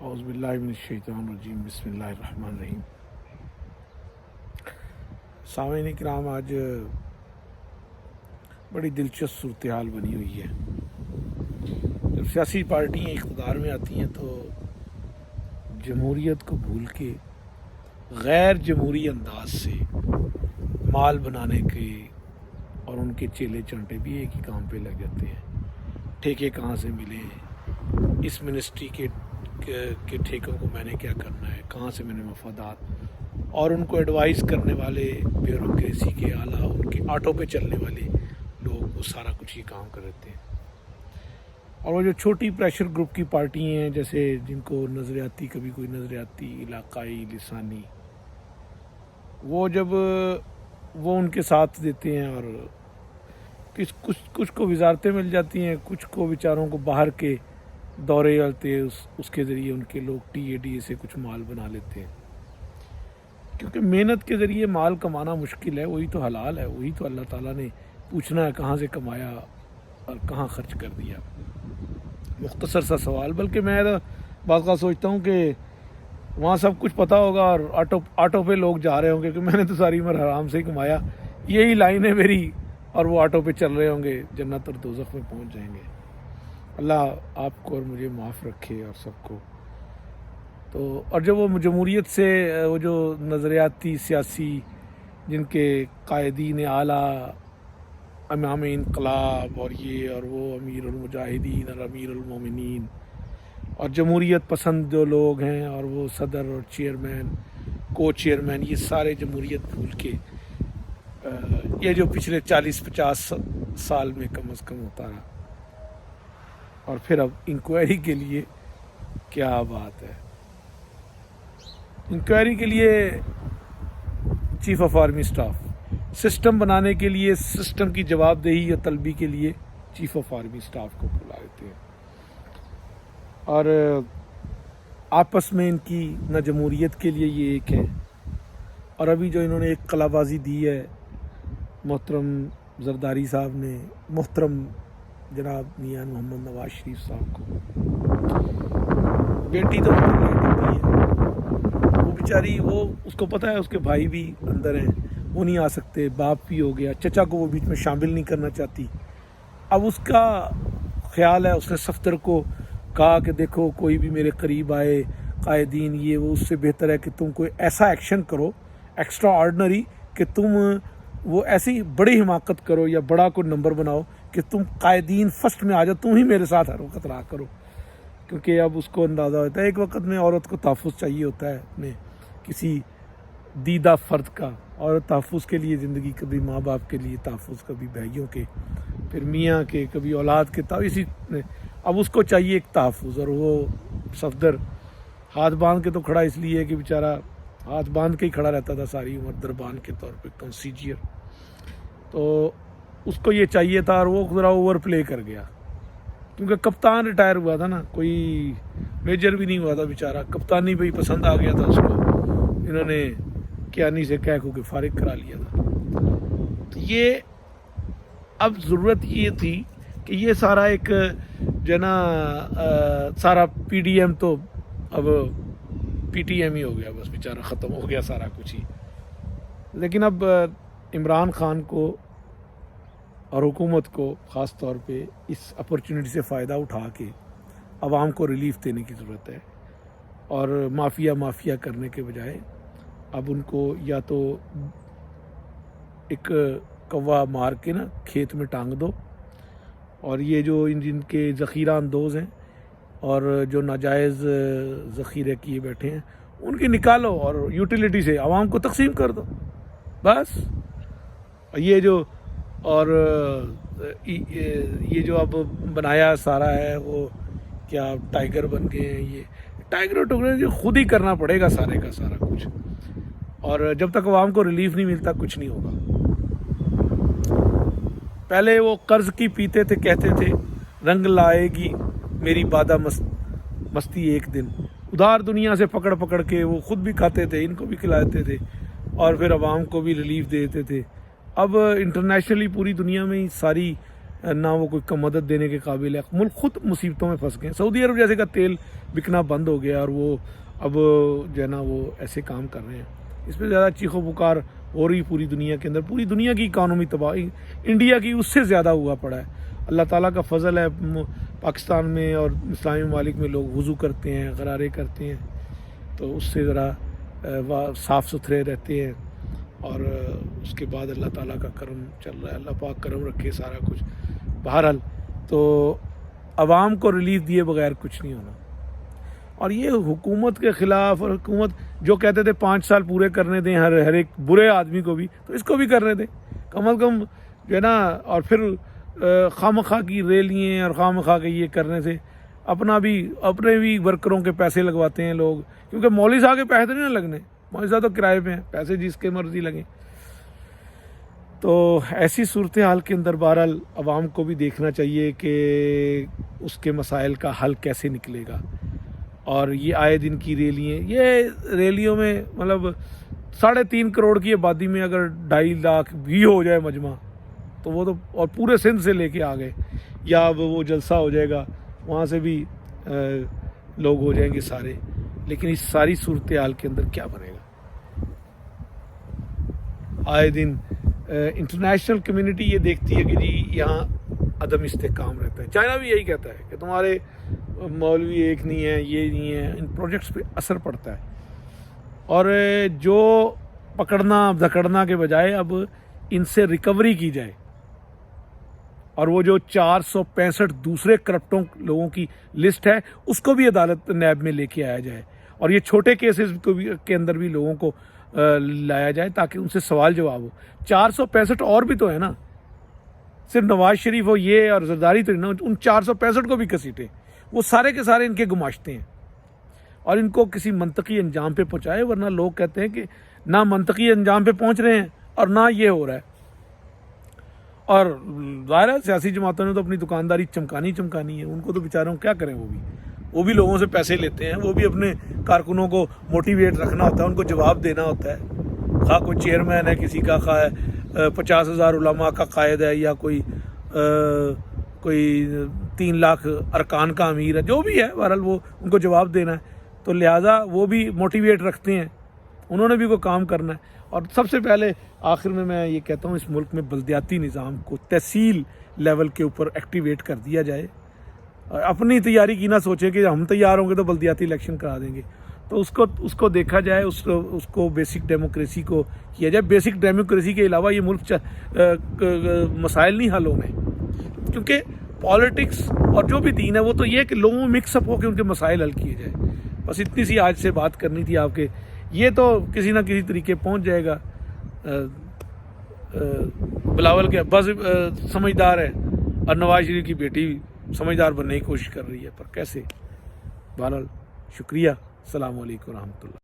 اعوذ باللہ من الشیطان الرجیم، بسم اللہ الرحمن الرحیم۔ سامعین کرام، آج بڑی دلچسپ صورتحال بنی ہوئی ہے۔ جب سیاسی پارٹیاں اقتدار میں آتی ہیں تو جمہوریت کو بھول کے غیر جمہوری انداز سے مال بنانے کے اور ان کے چیلے چانٹے بھی ایک ہی کام پہ لگ جاتے ہیں۔ ٹھیکے کہاں سے ملے، اس منسٹری کے ٹھیکوں کو میں نے کیا کرنا ہے، کہاں سے میں نے مفادات، اور ان کو ایڈوائز کرنے والے بیوروکریسی کے اعلیٰ، ان کے آٹو پہ چلنے والے لوگ، وہ سارا کچھ یہ کام کر رہتے ہیں۔ اور وہ جو چھوٹی پریشر گروپ کی پارٹی ہیں، جیسے جن کو نظریاتی، کبھی کوئی نظریاتی، علاقائی، لسانی، وہ جب وہ ان کے ساتھ دیتے ہیں، اور کچھ کو وزارتیں مل جاتی ہیں، کچھ کو بیچاروں کو باہر کے دورے چلتے، اس کے ذریعے ان کے لوگ ٹی اے ڈی اے سے کچھ مال بنا لیتے ہیں۔ کیونکہ محنت کے ذریعے مال کمانا مشکل ہے، وہی تو حلال ہے، وہی تو اللہ تعالیٰ نے پوچھنا ہے کہاں سے کمایا اور کہاں خرچ کر دیا۔ مختصر سا سوال، بلکہ میں بعض کا سوچتا ہوں کہ وہاں سب کچھ پتہ ہوگا اور آٹو پہ لوگ جا رہے ہوں گے کہ میں نے تو ساری عمر حرام سے ہی کمایا، یہی لائن ہے میری، اور وہ آٹو پہ چل رہے ہوں گے، جنت اور دوزخ میں پہنچ جائیں گے۔ اللہ آپ کو اور مجھے معاف رکھے اور سب کو۔ تو اور جب وہ جمہوریت سے، وہ جو نظریاتی سیاسی، جن کے قائدین اعلیٰ، امام انقلاب اور یہ اور وہ، امیر المجاہدین اور امیر المومنین، اور جمہوریت پسند جو لوگ ہیں، اور وہ صدر اور چیئرمین، کو چیئرمین، یہ سارے جمہوریت بھول کے یہ جو پچھلے 40-50 سال میں کم از کم ہوتا رہا، اور پھر اب انکوائری کے لیے کیا بات ہے۔ انکوائری کے لیے chief of army staff, system بنانے کے لیے، سسٹم کی جواب دہی یا طلبی کے لیے چیف آف آرمی اسٹاف کو بلا لیتے ہیں، اور آپس میں ان کی نہ جمہوریت کے لیے یہ ایک ہے۔ اور ابھی جو انہوں نے ایک قلعہ بازی دی ہے محترم زرداری صاحب نے، محترم جناب میاں محمد نواز شریف صاحب کو، بیٹی تو لیٹ ہوتی ہے، وہ بیچاری، وہ اس کو پتہ ہے اس کے بھائی بھی اندر ہیں، وہ نہیں آ سکتے، باپ بھی ہو گیا، چچا کو وہ بیچ میں شامل نہیں کرنا چاہتی۔ اب اس کا خیال ہے، اس نے صفدر کو کہا کہ دیکھو کوئی بھی میرے قریب آئے قائدین، یہ وہ، اس سے بہتر ہے کہ تم کوئی ایسا ایکشن کرو ایکسٹرا آرڈنری، کہ تم وہ ایسی بڑی حماقت کرو یا بڑا کوئی نمبر بناؤ کہ تم قائدین فرسٹ میں آ جاؤ، تم ہی میرے ساتھ ہر وقت رہا کرو۔ کیونکہ اب اس کو اندازہ ہوتا ہے ایک وقت میں عورت کو تحفظ چاہیے ہوتا ہے اپنے کسی دیدہ فرد کا، اور تحفظ کے لیے زندگی، کبھی ماں باپ کے لیے تحفظ، کبھی بھائیوں کے، پھر میاں کے، کبھی اولاد کے، اسی میں اب اس کو چاہیے ایک تحفظ۔ اور وہ صفدر ہاتھ باندھ کے تو کھڑا اس لیے کہ بیچارہ ہاتھ باندھ کے ہی کھڑا رہتا تھا ساری عمر دربان کے طور پہ، کنسیجر، تو اس کو یہ چاہیے تھا، اور وہ ذرا اوور پلے کر گیا، کیونکہ کپتان ریٹائر ہوا تھا نا، کوئی میجر بھی نہیں ہوا تھا بیچارہ، کپتانی پہ ہی پسند آ گیا تھا اس کو، انہوں نے کیانی سے کہہ کو کے فارغ کرا لیا تھا۔ تو یہ اب ضرورت یہ تھی کہ یہ سارا ایک جو ہے نا سارا پی ڈی ایم تو اب پی ٹی ایم ہی ہو گیا، بس بیچارہ ختم ہو گیا سارا کچھ ہی۔ لیکن اب عمران خان کو اور حکومت کو خاص طور پہ اس اپرچونٹی سے فائدہ اٹھا کے عوام کو ریلیف دینے کی ضرورت ہے، اور مافیا کرنے کے بجائے اب ان کو یا تو ایک کوا مار کے نا کھیت میں ٹانگ دو، اور یہ جو جن کے ذخیرہ اندوز ہیں اور جو ناجائز ذخیرے کیے بیٹھے ہیں، ان کی نکالو اور یوٹیلیٹی سے عوام کو تقسیم کر دو، بس۔ یہ جو اور یہ جو اب بنایا سارا ہے، وہ کیا ٹائیگر بن گئے ہیں، یہ ٹائیگر ٹوگر جو خود ہی کرنا پڑے گا سارے کا سارا کچھ، اور جب تک عوام کو ریلیف نہیں ملتا کچھ نہیں ہوگا۔ پہلے وہ قرض کی پیتے تھے، کہتے تھے رنگ لائے گی میری بادہ مستی ایک دن، ادھار دنیا سے پکڑ پکڑ کے وہ خود بھی کھاتے تھے، ان کو بھی کھلاتے تھے، اور پھر عوام کو بھی ریلیف دیتے تھے۔ اب انٹرنیشنلی پوری دنیا میں ہی ساری نہ وہ کوئی مدد دینے کے قابل ہے. ملک خود مصیبتوں میں پھنس گئے. سعودی عرب جیسے کا تیل بکنا بند ہو گیا اور وہ اب جو ہے نا وہ ایسے کام کر رہے ہیں. اس پہ زیادہ چیخو پکار ہو رہی پوری دنیا کے اندر. پوری دنیا کی اکانومی تباہ, انڈیا کی اس سے زیادہ ہوا پڑا ہے. اللہ تعالیٰ کا فضل ہے, پاکستان میں اور اسلامی ممالک میں لوگ وضو کرتے ہیں, غرارے کرتے ہیں, تو اس سے ذرا صاف ستھرے رہتے ہیں, اور اس کے بعد اللہ تعالیٰ کا کرم چل رہا ہے. اللہ پاک کرم رکھے سارا کچھ. بہرحال تو عوام کو ریلیف دیے بغیر کچھ نہیں ہونا. اور یہ حکومت کے خلاف, اور حکومت جو کہتے تھے 5 سال پورے کرنے دیں ہر ایک برے آدمی کو بھی, تو اس کو بھی کرنے دیں کم از کم جو ہے نا. اور پھر خواہ مخواہ کی ریلیاں اور خواہ مخواہ کے یہ کرنے سے اپنے بھی ورکروں کے پیسے لگواتے ہیں لوگ, کیونکہ مولوی صاحب کے پیسے تو نہیں لگنے, مولوی صاحب تو کرائے پہ ہیں, پیسے جس کے مرضی لگیں. تو ایسی صورتحال کے اندر بہرحال عوام کو بھی دیکھنا چاہیے کہ اس کے مسائل کا حل کیسے نکلے گا. اور یہ آئے دن کی یہ ریلیوں میں مطلب 3.5 کروڑ کی آبادی میں اگر 2.5 لاکھ بھی ہو جائے مجمع, تو وہ تو, اور پورے سندھ سے لے کے آ گئے, یا اب وہ جلسہ ہو جائے گا وہاں سے بھی لوگ ہو جائیں گے سارے. لیکن اس ساری صورتحال کے اندر کیا بنے گا؟ آئے دن انٹرنیشنل کمیونٹی یہ دیکھتی ہے کہ جی یہاں عدم استحکام رہتا ہے. چائنا بھی یہی کہتا ہے کہ تمہارے مولوی ایک نہیں ہے, یہ نہیں ہے. ان پروجیکٹس پہ اثر پڑتا ہے, اور جو پکڑنا دھکڑنا کے بجائے اب ان سے ریکوری کی جائے, اور وہ جو 465 دوسرے کرپٹوں لوگوں کی لسٹ ہے اس کو بھی عدالت نیب میں لے کے آیا جائے, اور یہ چھوٹے کیسز کو بھی کے اندر بھی لوگوں کو لایا جائے تاکہ ان سے سوال جواب ہو. 465 اور بھی تو ہے نا, صرف نواز شریف ہو یہ اور زرداری تو نہیں نا, ان 465 کو بھی کسیٹیں. وہ سارے کے سارے ان کے گماشتے ہیں, اور ان کو کسی منطقی انجام پہ پہنچائے. ورنہ لوگ کہتے ہیں کہ نہ منطقی انجام پہ پہنچ رہے ہیں اور نہ یہ ہو رہا ہے. اور ظاہر ہے سیاسی جماعتوں نے تو اپنی دکانداری چمکانی ہے, ان کو تو بیچاروں کیا کریں, وہ بھی لوگوں سے پیسے لیتے ہیں, وہ بھی اپنے کارکنوں کو موٹیویٹ رکھنا ہوتا ہے, ان کو جواب دینا ہوتا ہے. خواہ کوئی چیئرمین ہے کسی کا, خواہ 50,000 علماء کا قائد ہے, یا کوئی 3 لاکھ ارکان کا امیر ہے, جو بھی ہے, بہرحال وہ ان کو جواب دینا ہے. تو لہٰذا وہ بھی موٹیویٹ رکھتے ہیں, انہوں نے بھی کوئی کام کرنا ہے. اور سب سے پہلے آخر میں یہ کہتا ہوں, اس ملک میں بلدیاتی نظام کو تحصیل لیول کے اوپر ایکٹیویٹ کر دیا جائے. اپنی تیاری کی نہ سوچے کہ ہم تیار ہوں گے تو بلدیاتی الیکشن کرا دیں گے. تو اس کو دیکھا جائے, اس کو بیسک ڈیموکریسی کو کیا جائے. بیسک ڈیموکریسی کے علاوہ یہ ملک مسائل نہیں حل ہونے, کیونکہ پالیٹکس اور جو بھی دین ہے وہ تو یہ ہے کہ لوگوں میں مکس اپ ہو کے ان کے مسائل حل کیے جائے. بس اتنی سی آج سے بات کرنی تھی آپ کے. یہ تو کسی نہ کسی طریقے پہنچ جائے گا. بلاول کے ابا سمجھدار ہے, اور نواز شریف کی بیٹی سمجھدار بننے کی کوشش کر رہی ہے, پر کیسے؟ بہرحال شکریہ. السلام علیکم ورحمۃ اللہ.